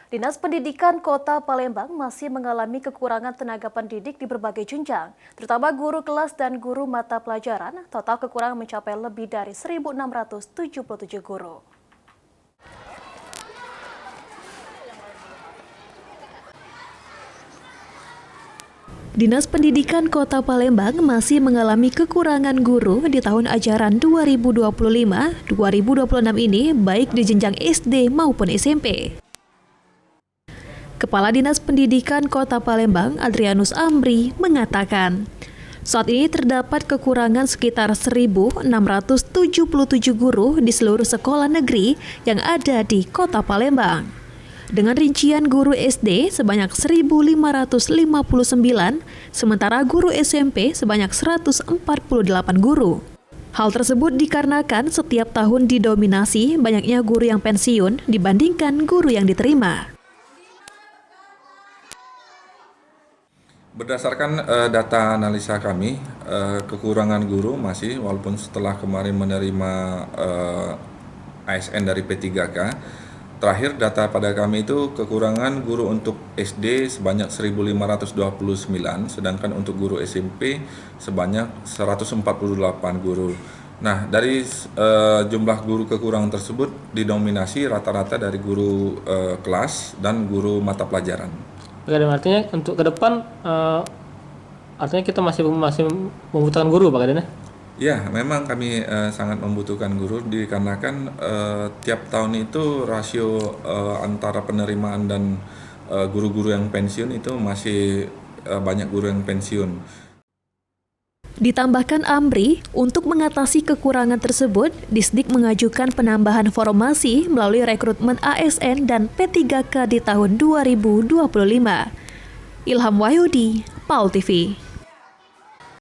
Dinas Pendidikan Kota Palembang masih mengalami kekurangan tenaga pendidik di berbagai jenjang, terutama guru kelas dan guru mata pelajaran. Total kekurangan mencapai lebih dari 1.677 guru. Dinas Pendidikan Kota Palembang masih mengalami kekurangan guru di tahun ajaran 2025-2026 ini, baik di jenjang SD maupun SMP. Kepala Dinas Pendidikan Kota Palembang, Adrianus Amri, mengatakan, saat ini terdapat kekurangan sekitar 1.677 guru di seluruh sekolah negeri yang ada di Kota Palembang. Dengan rincian guru SD sebanyak 1.559, sementara guru SMP sebanyak 148 guru. Hal tersebut dikarenakan setiap tahun didominasi banyaknya guru yang pensiun dibandingkan guru yang diterima. Berdasarkan data analisa kami, kekurangan guru masih, walaupun setelah kemarin menerima ASN dari P3K, terakhir data pada kami itu kekurangan guru untuk SD sebanyak 1.529, sedangkan untuk guru SMP sebanyak 148 guru. Nah, dari jumlah guru kekurangan tersebut didominasi rata-rata dari guru kelas dan guru mata pelajaran. Oke, dan artinya untuk ke depan artinya kita masih membutuhkan guru, Pak Kaden? Ya, memang kami sangat membutuhkan guru dikarenakan tiap tahun itu rasio antara penerimaan dan guru-guru yang pensiun itu masih banyak guru yang pensiun. Ditambahkan Amri, untuk mengatasi kekurangan tersebut, Disdik mengajukan penambahan formasi melalui rekrutmen ASN dan P3K di tahun 2025. Ilham Wahyudi, PAL TV.